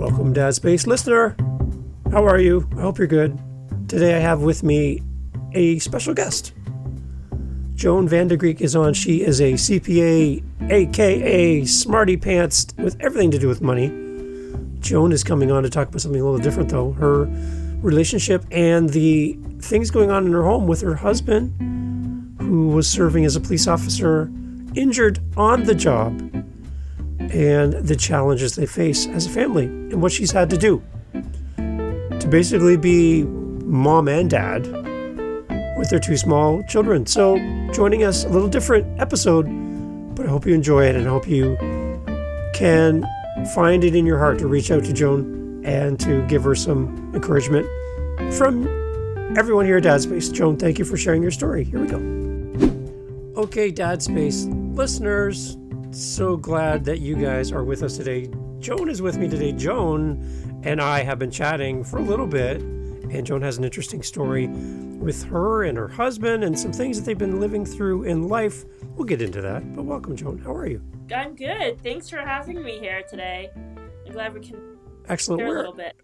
Welcome, Dad Space listener. How are you? I hope you're good. Today I have with me a special guest. Joan Van De Griek is on. She is a CPA, aka Smarty Pants, with everything to do with money. Joan is coming on to talk about something a little different, though. Her relationship and the things going on in her home with her husband, who was serving as a police officer, injured on the job, and the challenges they face as a family and what she's had to do to basically be mom and dad with their two small children. So joining us, a little different episode, but I hope you enjoy it and I hope you can find it in your heart to reach out to Joan and to give her some encouragement from everyone here at Dad Space. Joan, thank you for sharing your story. Here we go. Okay, Dad Space listeners, so glad that you guys are with us today. Joan is with me today. Joan and I have been chatting for a little bit, and Joan has an interesting story with her and her husband and some things that they've been living through in life. We'll get into that, but welcome, Joan. How are you? I'm good. Thanks for having me here today. I'm glad we can Excellent. hear a little bit.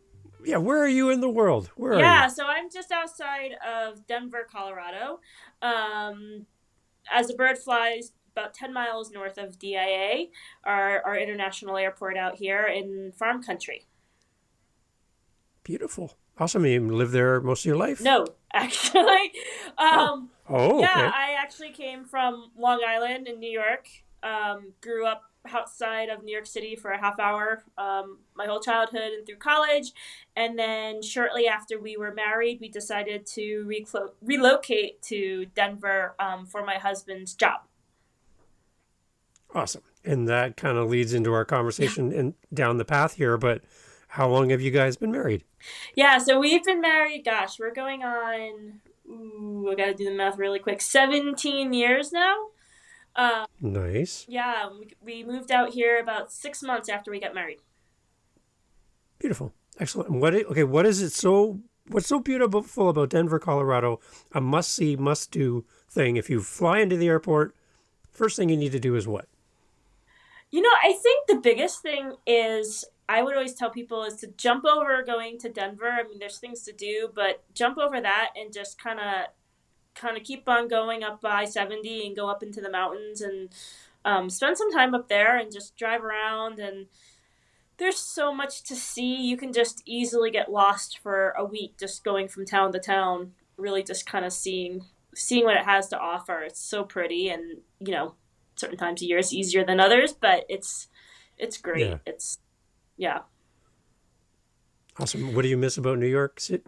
Yeah, where are you in the world? Where are you? Yeah, so I'm just outside of Denver, Colorado. As a bird flies about 10 miles north of DIA, our international airport out here in farm country. Beautiful. Awesome. You live there most of your life? No, actually. Okay. Yeah, I actually came from Long Island in New York. Grew up outside of New York City for a half hour my whole childhood and through college. And then shortly after we were married, we decided to relocate to Denver for my husband's job. Awesome. And that kind of leads into our conversation and down the path here. But how long have you guys been married? Yeah, so we've been married, we're going on, I got to do the math really quick, 17 years now. Nice. Yeah, we moved out here about 6 months after we got married. Beautiful. Excellent. What's so beautiful about Denver, Colorado? A must-see, must-do thing. If you fly into the airport, first thing you need to do is what? You know, I think the biggest thing is, I would always tell people, is to jump over going to Denver. I mean, there's things to do, but jump over that and just kind of keep on going up I-70 and go up into the mountains and spend some time up there and just drive around. And there's so much to see. You can just easily get lost for a week just going from town to town, really just kind of seeing what it has to offer. It's so pretty, and you know, certain times of year it's easier than others, but it's great. Yeah. Awesome. What do you miss about New York City?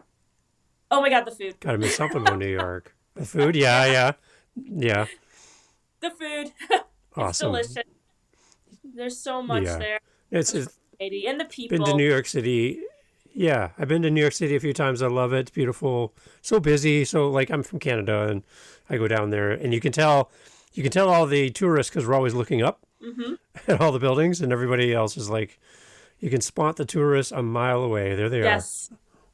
Oh my God, the food. Gotta miss something about New York. The food? Yeah. The food. Awesome. It's delicious. There's so much there. It's and the people. Been to New York City. Yeah, I've been to New York City a few times. I love it. It's beautiful. So busy. So like, I'm from Canada and I go down there and you can tell all the tourists because we're always looking up at all the buildings, and everybody else is like, you can spot the tourists a mile away. There they are.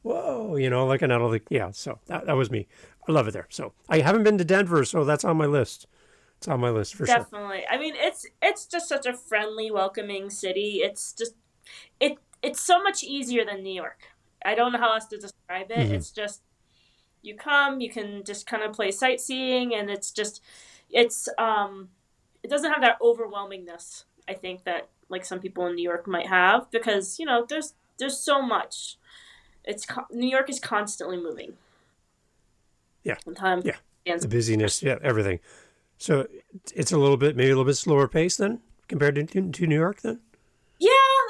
Whoa, looking at all the, so that was me. I love it there. So I haven't been to Denver, so that's on my list. It's on my list for sure. Definitely. I mean, it's just such a friendly, welcoming city. It's just, it's so much easier than New York. I don't know how else to describe it. It's just, you come, you can just kind of play sightseeing, and it doesn't have that overwhelmingness, I think, that like some people in New York might have, because, there's so much. New York is constantly moving. Yeah. Sometimes. Yeah. The busyness. Yeah. Everything. So it's maybe a little bit slower pace then compared to New York then? Yeah.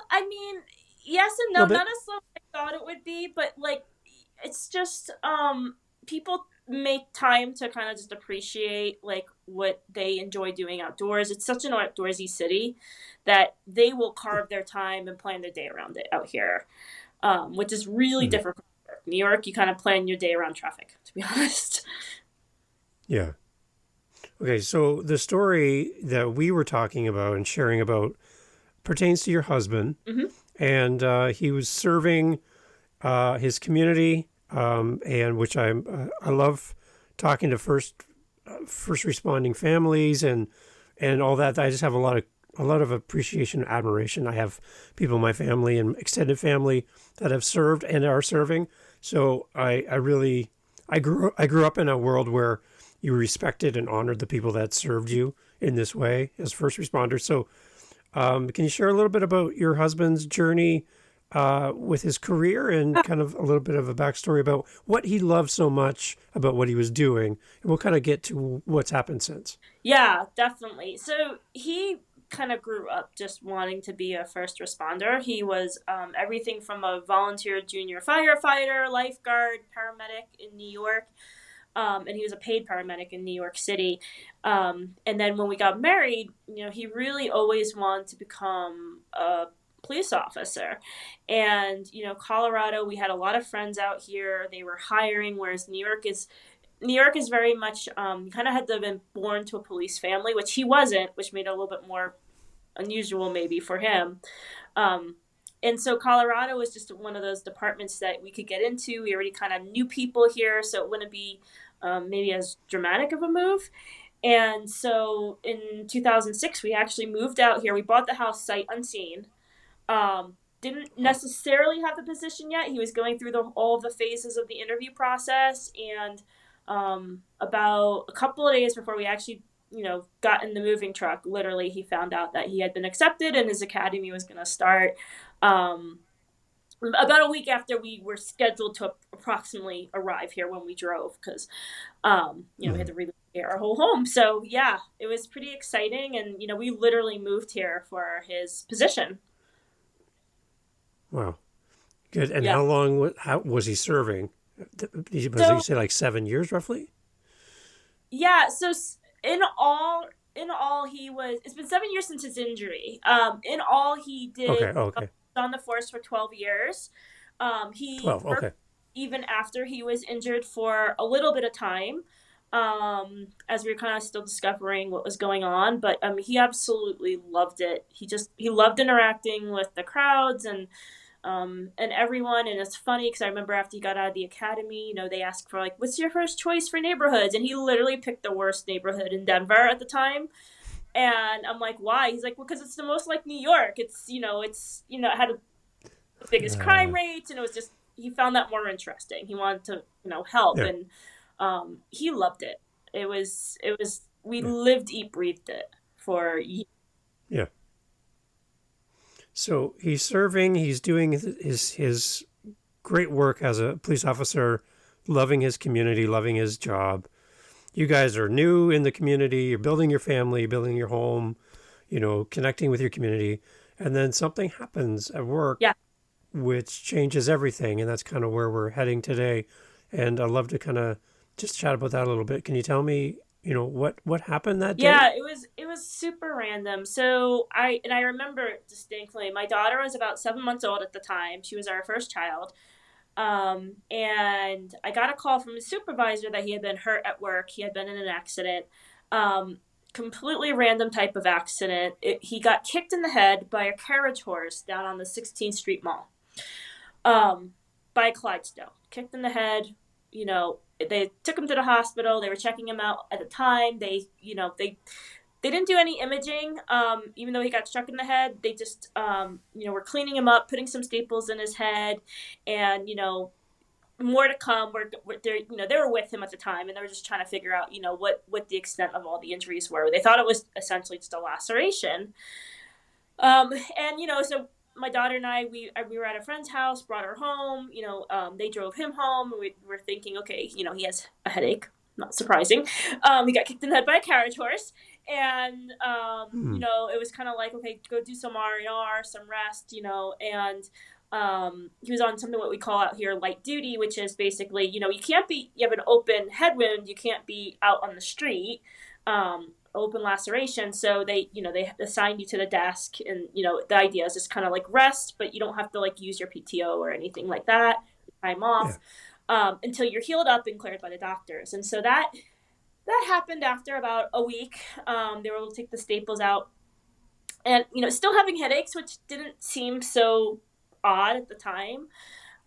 I mean, yes and no, not as slow as I thought it would be, but like, it's just, people make time to kind of just appreciate like what they enjoy doing outdoors. It's such an outdoorsy city that they will carve their time and plan their day around it out here, which is really different from New York. New York, you kind of plan your day around traffic, to be honest. Yeah. Okay, so the story that we were talking about and sharing about pertains to your husband, and he was serving his community, and which I love talking to first responding families and all that. I just have a lot a lot of appreciation and admiration. I have people in my family and extended family that have served and are serving. So I really, I grew up in a world where you respected and honored the people that served you in this way as first responders. So can you share a little bit about your husband's journey with his career and kind of a little bit of a backstory about what he loved so much about what he was doing? And we'll kind of get to what's happened since. Yeah, definitely. So he kind of grew up just wanting to be a first responder. He was everything from a volunteer junior firefighter, lifeguard, paramedic in New York, and he was a paid paramedic in New York City. And then when we got married, he really always wanted to become a police officer. And Colorado, we had a lot of friends out here. They were hiring, whereas New York is very much kind of had to have been born to a police family, which he wasn't, which made it a little bit more unusual maybe for him. And so Colorado was just one of those departments that we could get into. We already kind of knew people here, so it wouldn't be maybe as dramatic of a move. And so in 2006, we actually moved out here. We bought the house sight unseen. Didn't necessarily have the position yet. He was going through all of the phases of the interview process, and about a couple of days before we actually, got in the moving truck, literally, he found out that he had been accepted and his academy was going to start. About a week after we were scheduled to approximately arrive here when we drove, because, we had to relocate our whole home. So yeah, it was pretty exciting, and we literally moved here for his position. Wow. Good. And Yeah. how long how was he serving? Was So he say like 7 years roughly? yeah, so in all it's been 7 years since his injury. In all he Okay. did Okay. on the force for 12 years. He 12. worked Okay. even after he was injured for a little bit of time, as we were kind of still discovering what was going on. But he absolutely loved it. He loved interacting with the crowds and everyone. And it's funny because I remember after he got out of the academy, they asked for like, what's your first choice for neighborhoods? And he literally picked the worst neighborhood in Denver at the time. And I'm like, why? He's like, well, because it's the most like New York. It had the biggest crime rates, and it was just, he found that more interesting. He wanted to, help, Yeah. and he loved it. We Yeah. lived, eat, breathed it for years. Yeah. So he's serving. He's doing his great work as a police officer, loving his community, loving his job. You guys are new in the community. You're building your family, building your home, connecting with your community, and then something happens at work Yeah. which changes everything, and that's kind of where we're heading today. And I'd love to kind of just chat about that a little bit. Can you tell me, what happened that day? Yeah, it was super random. So I remember distinctly. My daughter was about 7 months old at the time. She was our first child. And I got a call from his supervisor that he had been hurt at work. He had been in an accident. Um, Completely random type of accident. He got kicked in the head by a carriage horse down on the 16th Street Mall. Um, by Clydesdale. Kicked in the head. They took him to the hospital. They were checking him out at the time. They didn't do any imaging, even though he got struck in the head. They just, were cleaning him up, putting some staples in his head, and more to come. They were with him at the time, and they were just trying to figure out, what the extent of all the injuries were. They thought it was essentially just a laceration. And so my daughter and I, we were at a friend's house, brought her home. They drove him home. And we were thinking, okay, he has a headache. Not surprising. He got kicked in the head by a carriage horse, and it was kind of like, okay, go do some R&R, some rest, and he was on something what we call out here light duty, which is basically, you have an open head wound, you can't be out on the street, open laceration. So they assigned you to the desk, and the idea is just kind of like rest, but you don't have to like use your PTO or anything like that, time Yeah. off, until you're healed up and cleared by the doctors. And so that happened after about a week. They were able to take the staples out, and still having headaches, which didn't seem so odd at the time.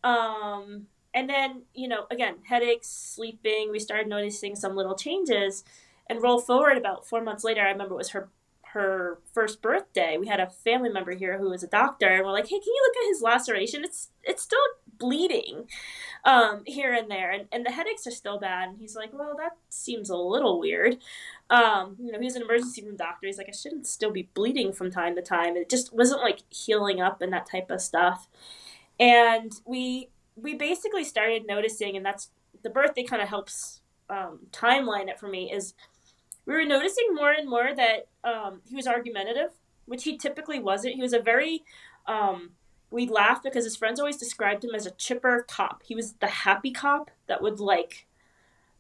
And then again, headaches, sleeping. We started noticing some little changes, and roll forward about 4 months later. I remember it was her her first birthday, we had a family member here who was a doctor, and we're like, hey, can you look at his laceration? It's still bleeding here and there, and the headaches are still bad. And he's like, well, that seems a little weird. He's an emergency room doctor. He's like, I shouldn't still be bleeding from time to time. It just wasn't like healing up and that type of stuff. And we basically started noticing, and that's the birthday kind of helps timeline it for me, is we were noticing more and more that he was argumentative, which he typically wasn't. He was a very we laughed because his friends always described him as a chipper cop. He was the happy cop that would like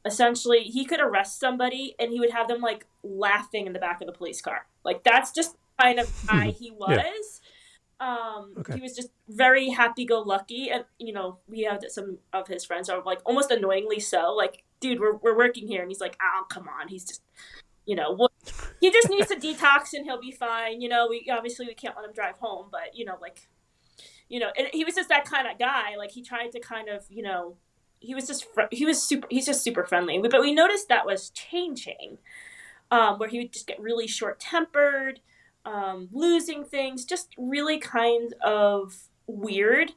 essentially he could arrest somebody and he would have them like laughing in the back of the police car. Like that's just the kind of guy he Yeah. was. Okay. He was just very happy-go-lucky, and we had some of his friends are like almost annoyingly so. Like, dude, we're working here, and he's like, oh, come on, he's just, well, he just needs to detox and he'll be fine. We can't let him drive home, but and he was just that kind of guy. Like he tried to kind of, he's just super friendly. But we noticed that was changing, where he would just get really short-tempered, losing things, just really kind of weird,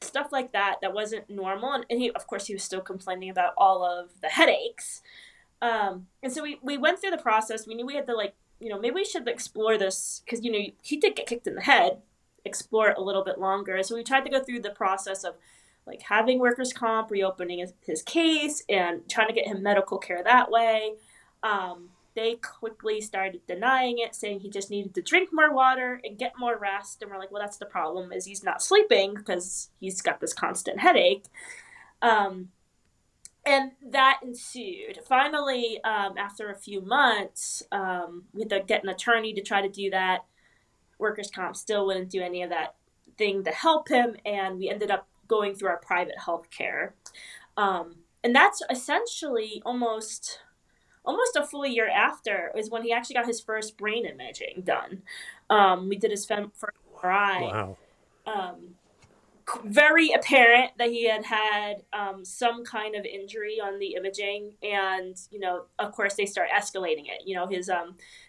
stuff like that wasn't normal. And he, of course, he was still complaining about all of the headaches. And so we went through the process. We knew we had to maybe we should explore this because, he did get kicked in the head, explore it a little bit longer. So we tried to go through the process of like having workers' comp, reopening his case and trying to get him medical care that way. They quickly started denying it, saying he just needed to drink more water and get more rest. And we're like, well, that's the problem, is he's not sleeping because he's got this constant headache. And that ensued. Finally, after a few months, we had to get an attorney to try to do that. Workers' comp still wouldn't do any of that thing to help him, and we ended up going through our private health care. And that's essentially almost a full year after is when he actually got his first brain imaging done. We did his first MRI. Wow. Very apparent that he had some kind of injury on the imaging, and of course they start escalating it. His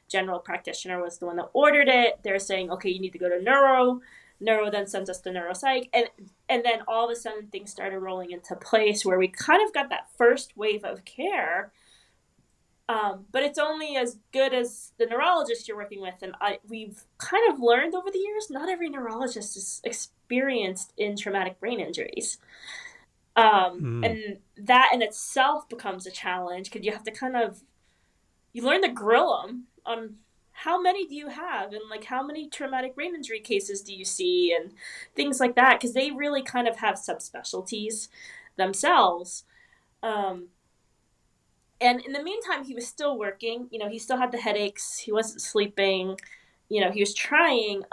general practitioner was the one that ordered it. They're saying, okay, you need to go to neuro. Neuro then sends us to neuropsych, and then all of a sudden things started rolling into place where we kind of got that first wave of care. But it's only as good as the neurologist you're working with. And we've kind of learned over the years, not every neurologist is experienced in traumatic brain injuries. And that in itself becomes a challenge because you have to you learn to grill them on how many do you have and like how many traumatic brain injury cases do you see and things like that, because they really kind of have subspecialties themselves. And in the meantime, he was still working. He still had the headaches. He wasn't sleeping. He was trying.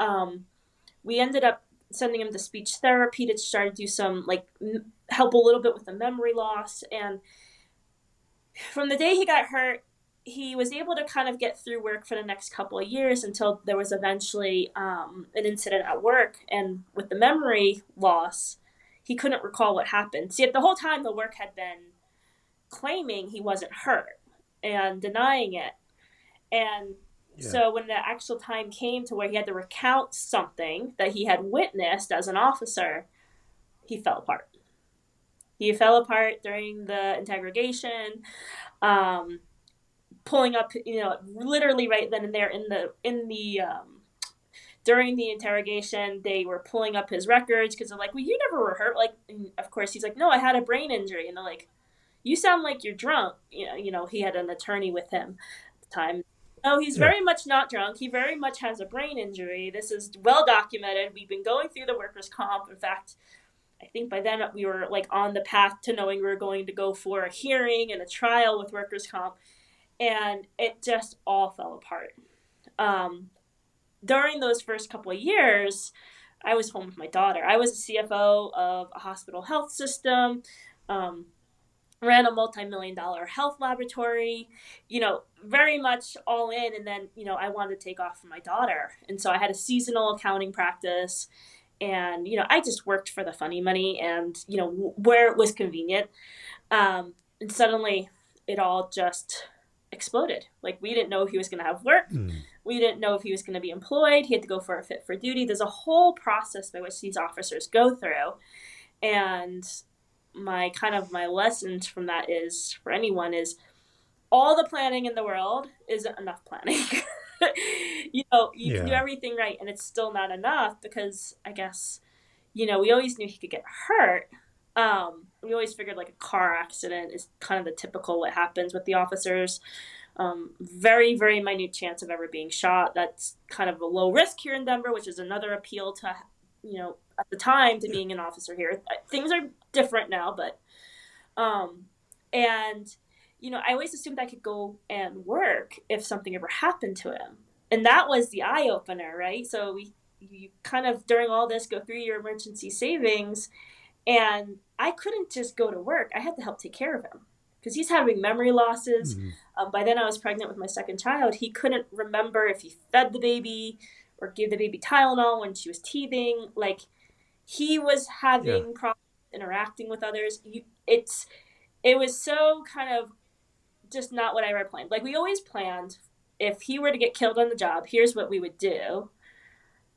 We ended up sending him to speech therapy to try to do some, help a little bit with the memory loss. And from the day he got hurt, he was able to kind of get through work for the next couple of years until there was eventually an incident at work. And with the memory loss, he couldn't recall what happened. See, the whole time the work had been claiming he wasn't hurt and denying it. And so when the actual time came to where he had to recount something that he had witnessed as an officer, he fell apart. He fell apart during the interrogation, pulling up, literally right then and there during the interrogation, they were pulling up his records because they're like, well, you never were hurt. And of course, he's like, no, I had a brain injury. And they're like, you sound like you're drunk. He had an attorney with him at the time. No, he's very much not drunk. He very much has a brain injury. This is well documented. We've been going through the workers' comp. In fact, I think by then we were on the path to knowing we were going to go for a hearing and a trial with workers' comp. And it just all fell apart. During those first couple of years, I was home with my daughter. I was a CFO of a hospital health system. Ran a multi-million-dollar health laboratory, very much all in. And then, I wanted to take off for my daughter. And so I had a seasonal accounting practice and, I just worked for the funny money and, where it was convenient. And suddenly it all just exploded. Like, we didn't know if he was going to have work. We didn't know if he was going to be employed. He had to go for a fit for duty. There's a whole process by which these officers go through. And my lessons from that is, for anyone, is all the planning in the world isn't enough planning. You can do Yeah. everything right and it's still not enough, because I guess, we always knew he could get hurt. We always figured like a car accident is kind of the typical what happens with the officers. Very, very minute chance of ever being shot. That's kind of a low risk here in Denver, which is another appeal to, at the time, to being an officer here. Things are different now, but, and, I always assumed I could go and work if something ever happened to him. And that was the eye opener, right? So you kind of, during all this, go through your emergency savings, and I couldn't just go to work. I had to help take care of him because he's having memory losses. By then I was pregnant with my second child. He couldn't remember if he fed the baby or gave the baby Tylenol when she was teething. Like, he was having problems interacting with others. It was so kind of just not what I ever planned. Like, we always planned, if he were to get killed on the job, here's what we would do.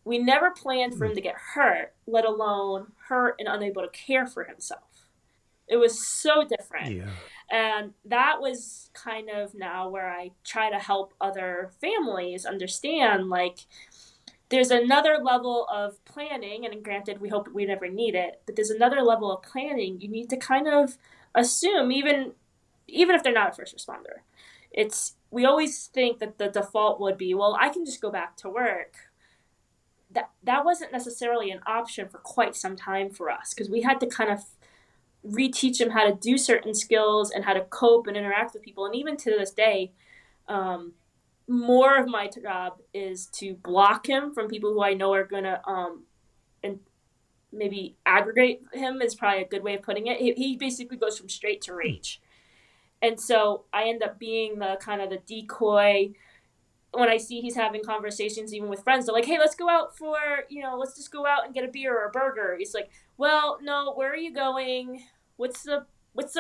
We never planned for him to get hurt, let alone hurt and unable to care for himself. It was so different. Yeah. And that was kind of now where I try to help other families understand, like, there's another level of planning, and granted, we hope we never need it, but there's another level of planning you need to kind of assume, even if they're not a first responder. We always think that the default would be, well, I can just go back to work. That wasn't necessarily an option for quite some time for us, because we had to kind of reteach him how to do certain skills and how to cope and interact with people. And even to this day, more of my job is to block him from people who I know are going to and maybe aggregate him, is probably a good way of putting it. He basically goes from straight to rage. And so I end up being the kind of the decoy. When I see he's having conversations even with friends, they're like, hey, let's go out for, let's just go out and get a beer or a burger. He's like, well, no, where are you going? What's the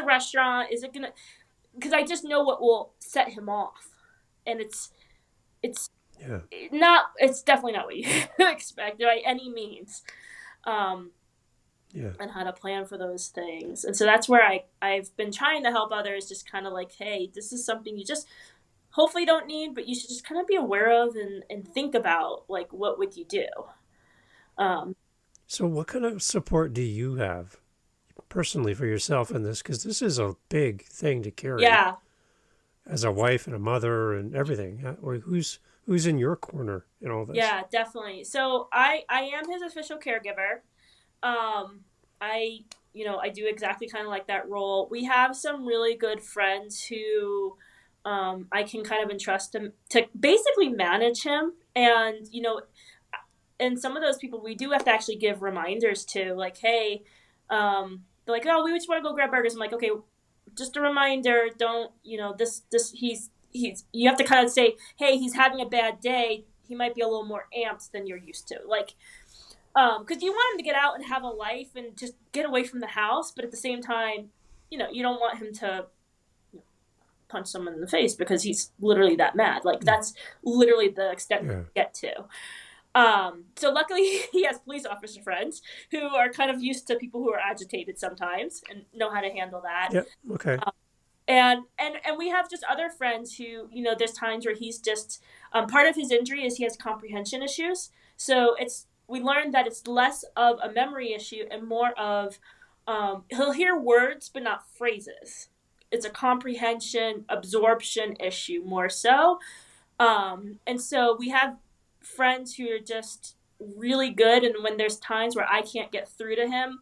restaurant? Is it gonna, because I just know what will set him off. And it's definitely not what you expect by any means. And how to plan for those things. And so that's where I've been trying to help others, just kind of like, hey, this is something you just hopefully don't need, but you should just kind of be aware of and think about, like, what would you do? So what kind of support do you have personally for yourself in this? Because this is a big thing to carry. Yeah. As a wife and a mother and everything. Who's in your corner in all this? Yeah, definitely. So I am his official caregiver. I do exactly kind of like that role. We have some really good friends who I can kind of entrust to basically manage him. And some of those people we do have to actually give reminders to, like, hey, they're like, oh, we just want to go grab burgers. I'm like, okay, just a reminder, don't, he's you have to kind of say, hey, he's having a bad day. He might be a little more amped than you're used to. Like, because you want him to get out and have a life and just get away from the house. But at the same time, you don't want him to punch someone in the face because he's literally that mad. Like, that's literally the extent we get to. So luckily he has police officer friends who are kind of used to people who are agitated sometimes and know how to handle that. Yep. Okay. And we have just other friends who, there's times where he's just, part of his injury is he has comprehension issues. So we learned that it's less of a memory issue and more of, he'll hear words, but not phrases. It's a comprehension, absorption issue more so. And so we have friends who are just really good. And when there's times where I can't get through to him,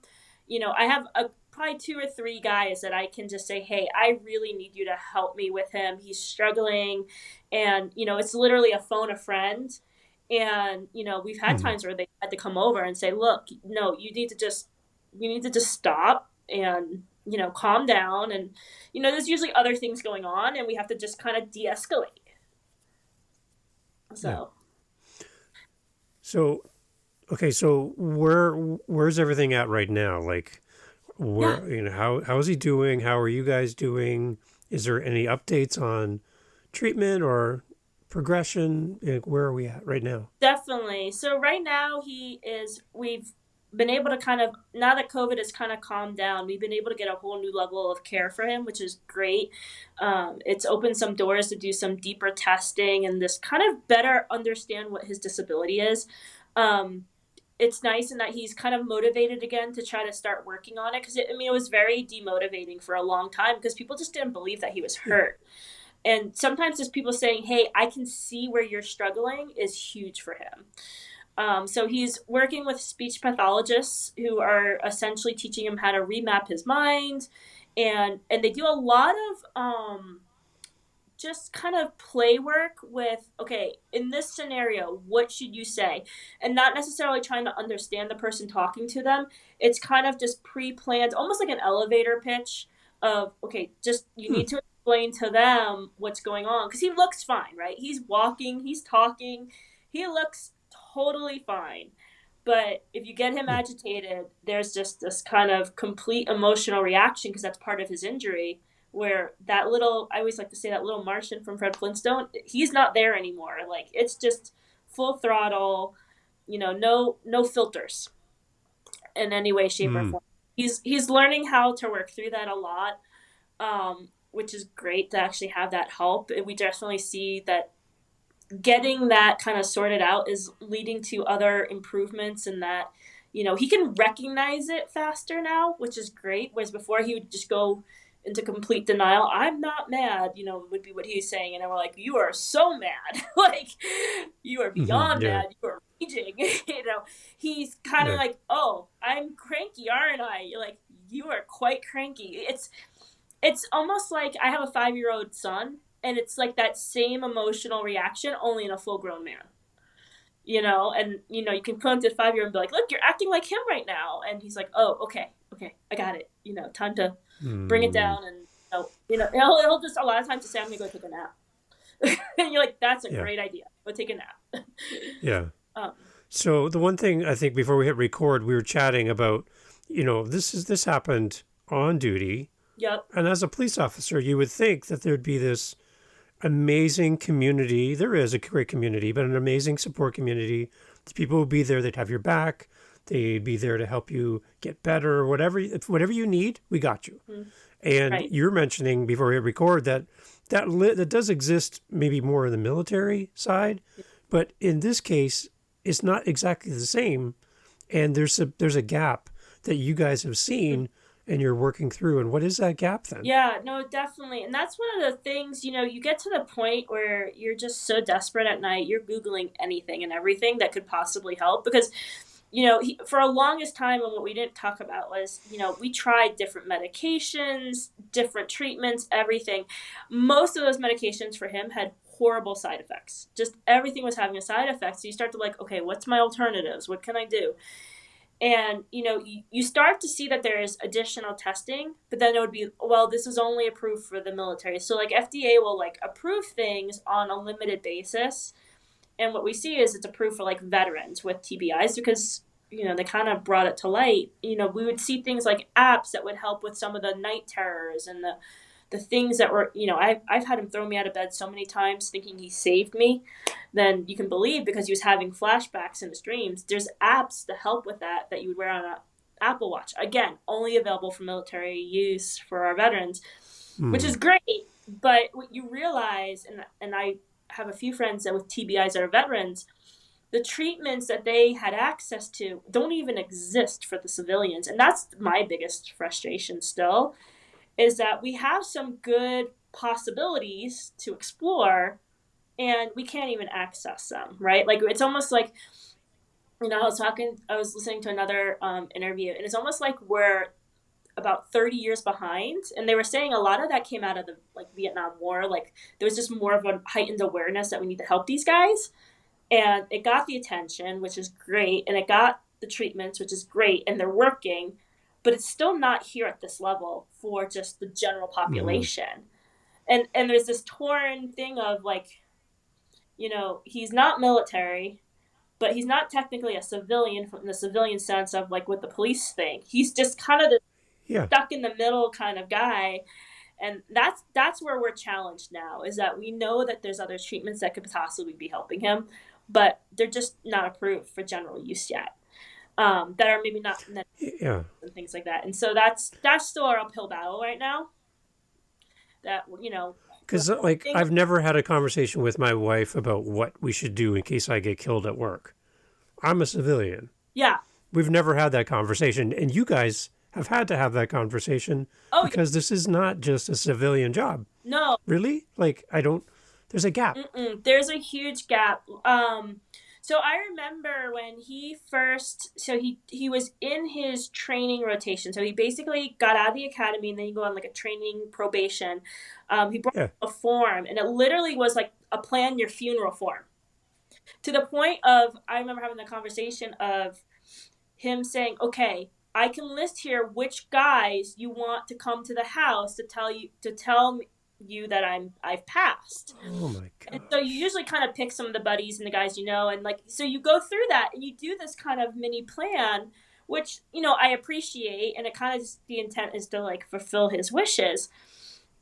I have probably 2 or 3 guys that I can just say, hey, I really need you to help me with him. He's struggling. And, it's literally a phone a friend. And, we've had times where they had to come over and say, look, no, you need to just stop and, calm down. And, there's usually other things going on and we have to just kind of de-escalate. So. Yeah. So, okay. So where's everything at right now? Like, how is he doing? How are you guys doing? Is there any updates on treatment or progression? Where are we at right now? Definitely. So right now we've been able to kind of, now that COVID has kind of calmed down, we've been able to get a whole new level of care for him, which is great. It's opened some doors to do some deeper testing and this kind of better understand what his disability is. Um, it's nice in that he's kind of motivated again to try to start working on it, because it was very demotivating for a long time because people just didn't believe that he was Yeah. hurt. And sometimes just people saying, hey, I can see where you're struggling is huge for him. So he's working with speech pathologists who are essentially teaching him how to remap his mind, and they do a lot of just kind of play work with, okay, in this scenario, what should you say? And not necessarily trying to understand the person talking to them. It's kind of just pre-planned, almost like an elevator pitch of, okay, just you Hmm. need to explain to them what's going on. Because he looks fine, right? He's walking, he's talking, he looks totally fine. But if you get him Yeah. agitated, there's just this kind of complete emotional reaction because that's part of his injury, where that little, I always like to say, that little Martian from Fred Flintstone, he's not there anymore. Like, it's just full throttle, no filters in any way, shape, or Hmm. form. He's learning how to work through that a lot, which is great to actually have that help. We definitely see that getting that kind of sorted out is leading to other improvements, in that he can recognize it faster now, which is great, whereas before he would just go into complete denial. I'm not mad, would be what he's saying, and then we're like, you are so mad. Like, you are Mm-hmm. beyond Yeah. mad, you are raging. He's kind of Yeah. like, oh, I'm cranky, aren't I? You're like, you are quite cranky. It's almost like I have a 5-year-old son, and it's like that same emotional reaction, only in a full grown man. And you can point to the 5-year-old and be like, "Look, you're acting like him right now," and he's like, "Oh, okay, okay, I got it. Time to bring it Hmm. down." And he'll just a lot of times just say, "I'm gonna go take a nap," and you're like, "That's a Yeah. great idea. Go take a nap." Yeah. um, So the one thing I think before we hit record, we were chatting about, this happened on duty, yep. and as a police officer, you would think that there'd be this amazing community. There is a great community, but an amazing support community. The people would be there. They'd have your back. They'd be there to help you get better. Whatever you need, we got you. Mm-hmm. And Right. you're mentioning before we hit record that does exist maybe more in the military side, but in this case, it's not exactly the same. And there's a gap that you guys have seen and you're working through. And what is that gap then? Yeah, no, definitely. And that's one of the things, you get to the point where you're just so desperate at night, you're Googling anything and everything that could possibly help. Because, for a longest time, and what we didn't talk about was, we tried different medications, different treatments, everything. Most of those medications for him had horrible side effects. Just everything was having a side effect. So you start to like, okay, what's my alternatives? What can I do? And you start to see that there's additional testing, but then it would be, well, this is only approved for the military. So like FDA will like approve things on a limited basis, and what we see is it's approved for like veterans with TBIs, because they kind of brought it to light. We would see things like apps that would help with some of the night terrors and the things that were, I've had him throw me out of bed so many times thinking he saved me. Then you can believe, because he was having flashbacks in his dreams. There's apps to help with that you would wear on an Apple Watch. Again, only available for military use for our veterans, which Hmm. is great. But what you realize, and I have a few friends that with TBIs that are veterans, the treatments that they had access to don't even exist for the civilians. And that's my biggest frustration still, is that we have some good possibilities to explore, and we can't even access them, right? Like, it's almost like, I was listening to another interview, and it's almost like we're about 30 years behind. And they were saying a lot of that came out of the like Vietnam War. Like, there was just more of a heightened awareness that we need to help these guys. And it got the attention, which is great. And it got the treatments, which is great. And they're working, but it's still not here at this level for just the general Hmm. population. And there's this torn thing of like, he's not military, but he's not technically a civilian from the civilian sense of like what the police think. He's just kind of the Yeah. stuck in the middle kind of guy. And that's where we're challenged now, is that we know that there's other treatments that could possibly be helping him, but they're just not approved for general use yet. That are maybe not Yeah. and things like that. And so that's still our uphill battle right now. That Because, like, I've never had a conversation with my wife about what we should do in case I get killed at work. I'm a civilian. yeah. We've never had that conversation. And you guys have had to have that conversation Oh because this is not just a civilian job. no. Really? Like, there's a gap. There's a huge gap. So I remember when he was in his training rotation. So he basically got out of the academy and then you go on like a training probation. He brought Yeah. a form and it literally was like a plan your funeral form. To the point of, I remember having the conversation of him saying, okay, I can list here which guys you want to come to the house to tell you that I've passed. Oh my God. And so you usually kind of pick some of the buddies and the guys and like so you go through that and you do this kind of mini plan, which I appreciate, and it kind of just, the intent is to like fulfill his wishes.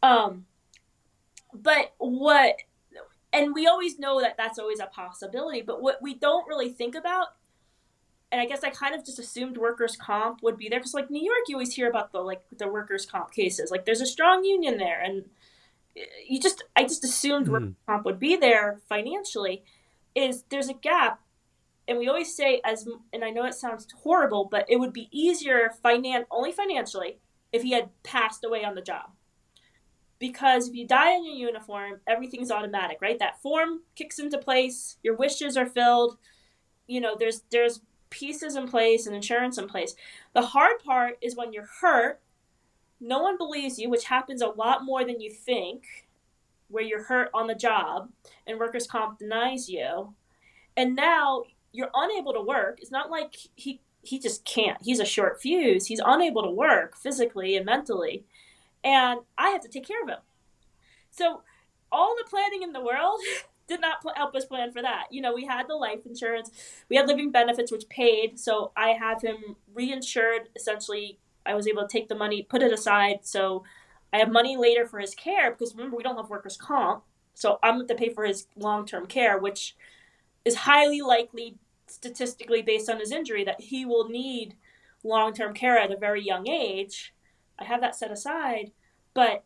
But what and we always know that that's always a possibility, but what we don't really think about, and I guess I kind of just assumed workers' comp would be there because like New York, you always hear about the workers' comp cases, like there's a strong union there, and I just assumed workers' comp would be there financially. Is there's a gap, and we always say and I know it sounds horrible, but it would be easier only financially if he had passed away on the job. Because if you die in your uniform, everything's automatic, right? That form kicks into place, your wishes are filled, there's pieces in place and insurance in place. The hard part is when you're hurt, no one believes you, which happens a lot more than you think, where you're hurt on the job and workers' comp denies you. And now you're unable to work. It's not like he just can't. He's a short fuse. He's unable to work physically and mentally. And I have to take care of him. So all the planning in the world did not help us plan for that. We had the life insurance, we had living benefits, which paid. So I have him reinsured. Essentially, I was able to take the money, put it aside. So I have money later for his care, because remember, we don't have workers' comp. So I'm going to pay for his long-term care, which is highly likely, statistically based on his injury, that he will need long-term care at a very young age. I have that set aside, but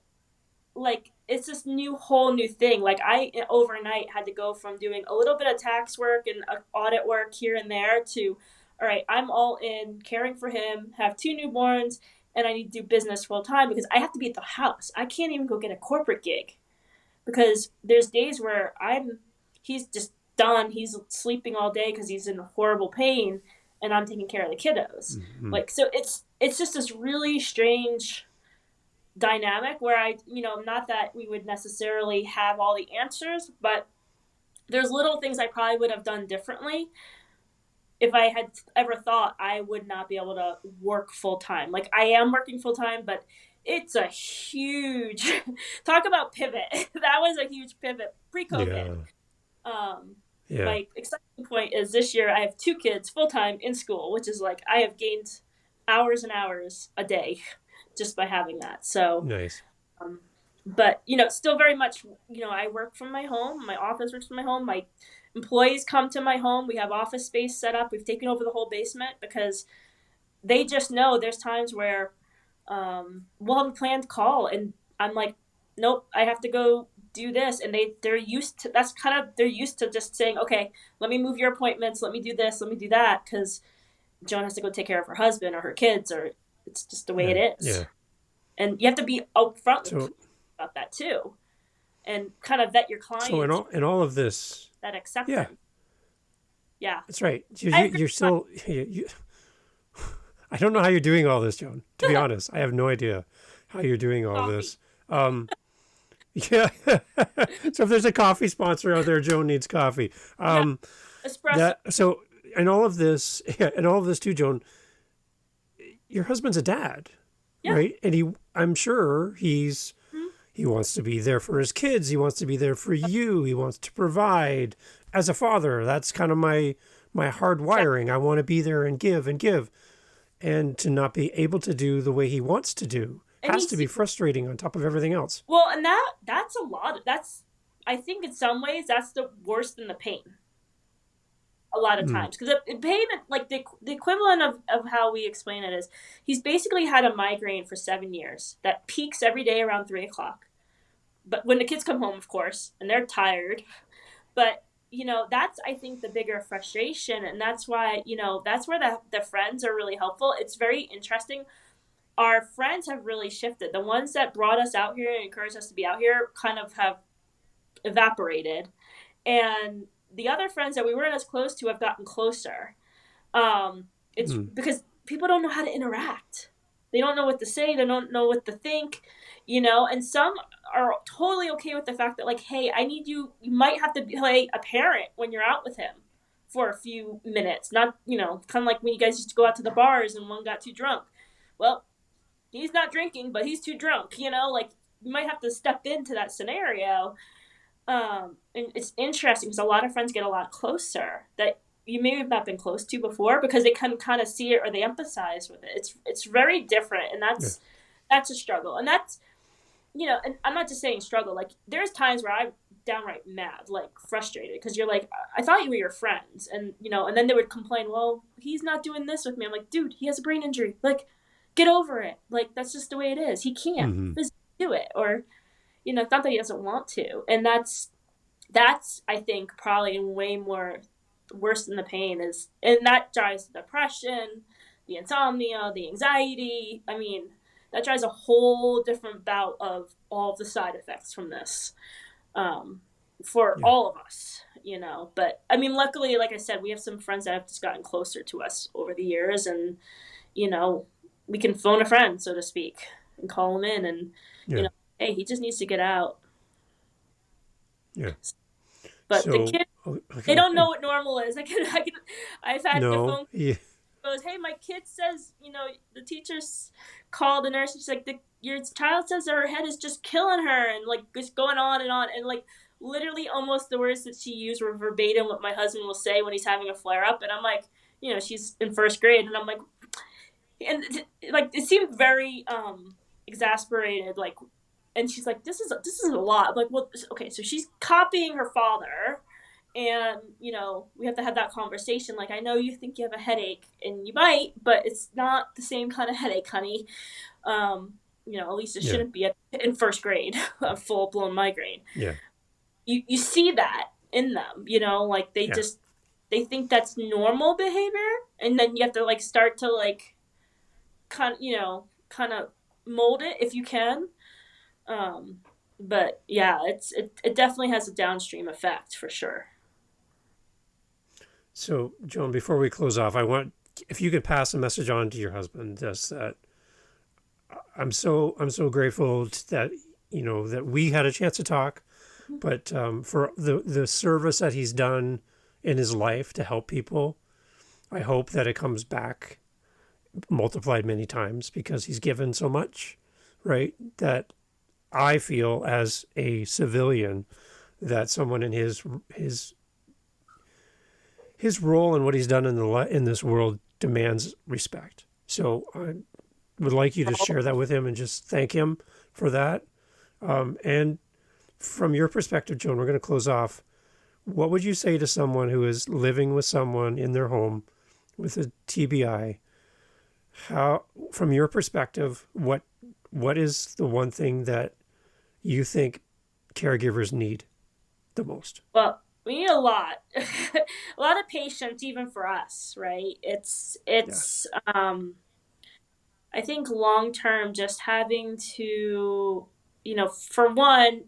like it's this whole new thing. Like I overnight had to go from doing a little bit of tax work and audit work here and there to, all right, I'm all in caring for him, have 2 newborns, and I need to do business full time because I have to be at the house. I can't even go get a corporate gig because there's days where he's just done. He's sleeping all day because he's in horrible pain, and I'm taking care of the kiddos. Mm-hmm. Like, so it's just this really strange dynamic where not that we would necessarily have all the answers, but there's little things I probably would have done differently if I had ever thought I would not be able to work full time. Like I am working full time, but it's a huge talk about pivot. That was a huge pivot pre-COVID. Yeah. My exciting point is this year I have 2 kids full time in school, which is like I have gained hours and hours a day just by having that. So nice. But still very much, I work from my home. My office works from my home. My employees come to my home. We have office space set up. We've taken over the whole basement because they just know there's times where we'll have a planned call and I'm like, nope, I have to go do this. And they're used to, they're used to just saying, okay, let me move your appointments. Let me do this. Let me do that. Because Joan has to go take care of her husband or her kids, or it's just the way it is. Yeah. And you have to be upfront about that too, and kind of vet your clients. So in all of this, that acceptance. Yeah. That's right. You're still. I don't know how you're doing all this, Joan. To be honest, I have no idea how you're doing all this. Yeah. So if there's a coffee sponsor out there, Joan needs coffee. Espresso. So in all of this too, Joan, your husband's a dad, right? And I'm sure he wants to be there for his kids. He wants to be there for you. He wants to provide. As a father, that's kind of my hard wiring. I want to be there and give. And to not be able to do the way he wants to do. and has to be frustrating on top of everything else. well, and that's a lot. That's, I think in some ways that's the worse than the pain. A lot of Mm. times, because pain, like the equivalent of how we explain it is, he's basically had a migraine for 7 years that peaks every day around 3 o'clock. But when the kids come home, of course, and they're tired, but that's, I think, the bigger frustration, and that's why that's where the friends are really helpful. It's very interesting. Our friends have really shifted. The ones that brought us out here and encouraged us to be out here kind of have evaporated, and the other friends that we weren't as close to have gotten closer. It's Mm. because people don't know how to interact. They don't know what to say. They don't know what to think, and some are totally okay with the fact that, like, hey, I need you. You might have to play a parent when you're out with him for a few minutes. Not, kind of like when you guys used to go out to the bars and one got too drunk. Well, he's not drinking, but he's too drunk, like you might have to step into that scenario. And it's interesting because a lot of friends get a lot closer that you may have not been close to before because they can kind of see it or they empathize with it. It's very different, and Yeah. that's a struggle, and that's and I'm not just saying struggle. Like there's times where I'm downright mad, like frustrated, because you're like, I thought you were your friends, and and then they would complain, well, he's not doing this with me. I'm like, dude, he has a brain injury. Like, get over it. Like that's just the way it is. He can't Hmm. physically do it, or it's not that he doesn't want to, and that's I think probably way more worse than the pain is, and that drives the depression, the insomnia, the anxiety. I mean, that drives a whole different bout of all of the side effects from this, um, for Yeah. all of us. But I mean, luckily, like I said, we have some friends that have just gotten closer to us over the years, and you know, we can phone a friend, so to speak, and call him in, and you Yeah. know, hey, he just needs to get out. Yeah. But the So, kids, they okay. don't know what normal is. I've had the No. phone Yeah. goes, hey, my kid says, the teachers called the nurse. She's like, your child says her head is just killing her, and like just going on, and like literally almost the words that she used were verbatim what my husband will say when he's having a flare up, and I'm like, she's in first grade, and I'm like, and like it seemed very exasperated, like, and she's like, this is a lot. I'm like, well, okay, so she's copying her father, and we have to have that conversation. Like, I know you think you have a headache, and you might, but it's not the same kind of headache, honey. At least it Yeah. shouldn't be in first grade a full blown migraine. Yeah. You see that in them, like Yeah. they think that's normal behavior, and then you have to like start to like kind of mold it if you can. Um, but yeah, it definitely has a downstream effect for sure. So, Joan, before we close off, I want if you could pass a message on to your husband, just that I'm so grateful that that we had a chance to talk, but for the service that he's done in his life to help people, I hope that it comes back multiplied many times because he's given so much, right? That I feel as a civilian that someone in his role and what he's done in this world demands respect. So I would like you to share that with him and just thank him for that. And from your perspective, Joan, we're going to close off. What would you say to someone who is living with someone in their home with a TBI? How, from your perspective, what is the one thing that you think caregivers need the most? Well, we need a lot, a lot of patience, even for us, right? Yeah. I think long term, just having to, for one,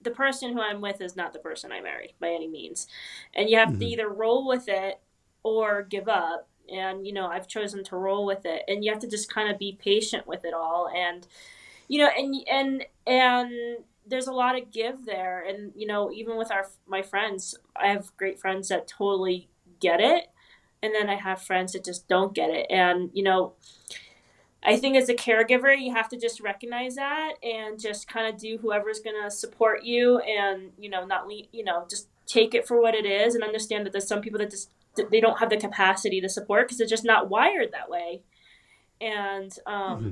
the person who I'm with is not the person I married by any means. And you have to Mm-hmm. either roll with it or give up. And, I've chosen to roll with it. And you have to just kind of be patient with it all. And, and there's a lot of give there. And, even with my friends, I have great friends that totally get it. And then I have friends that just don't get it. And, I think as a caregiver, you have to just recognize that and just kind of do whoever's going to support you, and, not, just take it for what it is, and understand that there's some people that just, they don't have the capacity to support because they're just not wired that way. And, Mm-hmm.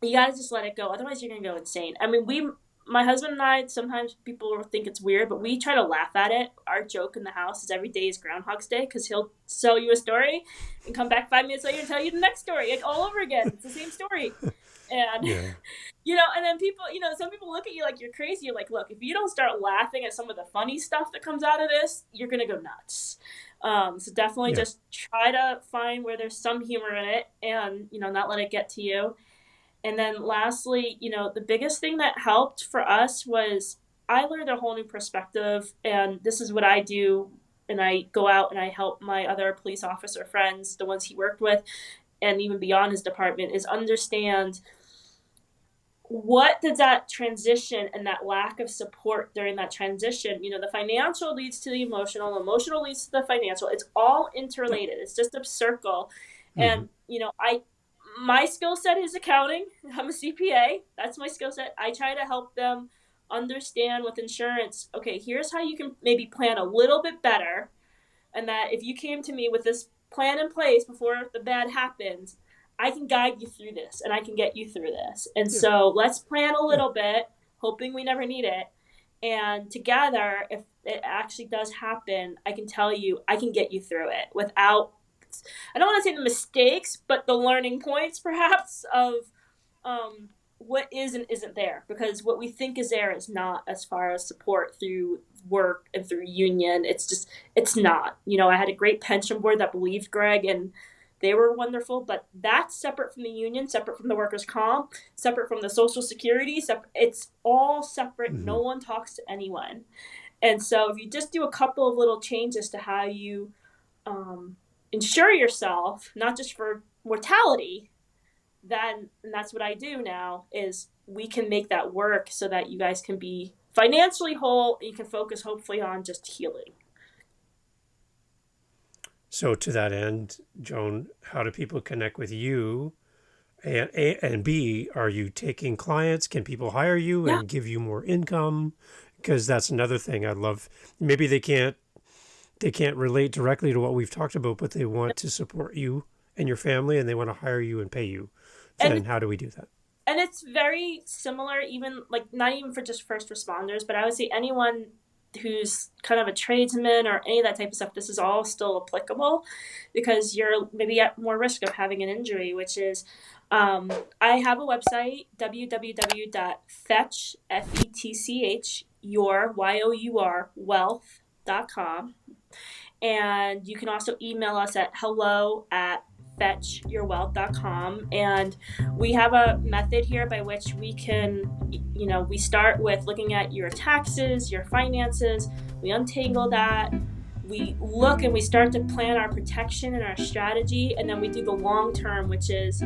you gotta just let it go. Otherwise, you're gonna go insane. I mean, my husband and I, sometimes people will think it's weird, but we try to laugh at it. Our joke in the house is every day is Groundhog's Day, because he'll sell you a story and come back 5 minutes later and tell you the next story, like all over again. It's the same story. And, Yeah. And then people, some people look at you like you're crazy. You're like, look, if you don't start laughing at some of the funny stuff that comes out of this, you're going to go nuts. So definitely just try to find where there's some humor in it and, not let it get to you. And then lastly, the biggest thing that helped for us was I learned a whole new perspective. And this is what I do. And I go out and I help my other police officer friends, the ones he worked with, and even beyond his department, is understand what did that transition and that lack of support during that transition, the financial leads to the emotional leads to the financial. It's all interrelated. It's just a circle. And, my skill set is accounting. I'm a CPA. That's my skill set. I try to help them understand with insurance, okay, here's how you can maybe plan a little bit better. And that if you came to me with this plan in place before the bad happens, I can guide you through this and I can get you through this. And so let's plan a little bit, hoping we never need it. And together, if it actually does happen, I can tell you, I can get you through it without, I don't want to say the mistakes, but the learning points perhaps of what is and isn't there. Because what we think is there is not, as far as support through work and through union. It's not. I had a great pension board that believed Greg, and they were wonderful, but that's separate from the union, separate from the workers' comp, separate from the Social Security. It's all separate. Mm-hmm. No one talks to anyone. And so if you just do a couple of little changes to how you insure yourself, not just for mortality, then, and that's what I do now, is we can make that work so that you guys can be financially whole. You can focus hopefully on just healing. So to that end, Joan, how do people connect with you? And B, are you taking clients? Can people hire you and give you more income? Because that's another thing I'd love. Maybe they can't relate directly to what we've talked about, but they want to support you and your family, and they want to hire you and pay you. Then how do we do that? And it's very similar, even like not even for just first responders, but I would say anyone who's kind of a tradesman or any of that type of stuff, this is all still applicable, because you're maybe at more risk of having an injury, which is, I have a website, www.fetch, F-E-T-C-H, your wealth.com. And you can also email us at hello@fetchyourwealth.com. And we have a method here by which we can, we start with looking at your taxes, your finances, we untangle that, we look and we start to plan our protection and our strategy, and then we do the long term, which is,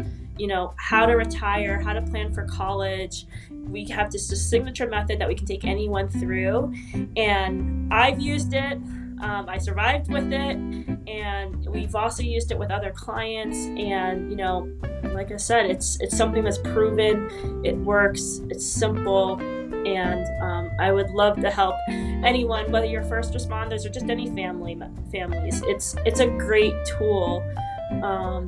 how to retire, how to plan for college. We have this signature method that we can take anyone through, and I've used it. I survived with it, and we've also used it with other clients. And like I said, it's something that's proven. It works. It's simple, and I would love to help anyone, whether you're first responders or just any families. It's a great tool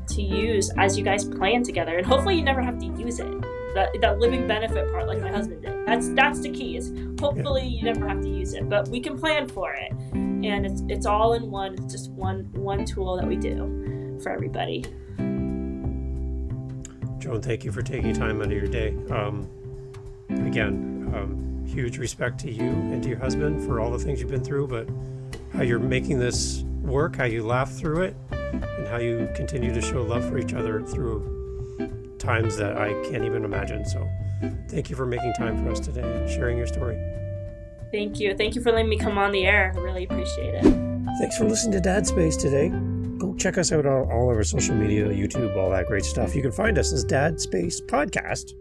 to use as you guys plan together, and hopefully you never have to use it. That living benefit part, like my husband did. That's the key. Is hopefully you never have to use it, but we can plan for it, and it's all in one. It's just one tool that we do for everybody. Joan, thank you for taking time out of your day. Again, huge respect to you and to your husband for all the things you've been through, but how you're making this work, how you laugh through it, and how you continue to show love for each other through times that I can't even imagine. So thank you for making time for us today and sharing your story. Thank you. Thank you for letting me come on the air. I really appreciate it. Thanks for listening to Dad Space today. Go check us out on all of our social media, YouTube, all that great stuff. You can find us as Dad Space Podcast.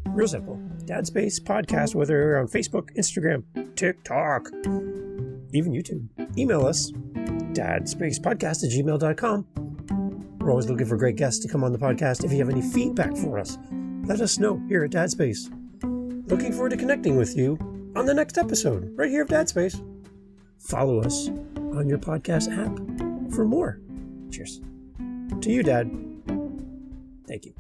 Real simple. Dad Space Podcast, whether you're on Facebook, Instagram, TikTok, even YouTube. Email us, dadspacepodcast@gmail.com. We're always looking for great guests to come on the podcast. If you have any feedback for us, let us know here at Dad Space. Looking forward to connecting with you on the next episode, right here of Dad Space. Follow us on your podcast app for more. Cheers. To you, Dad. Thank you.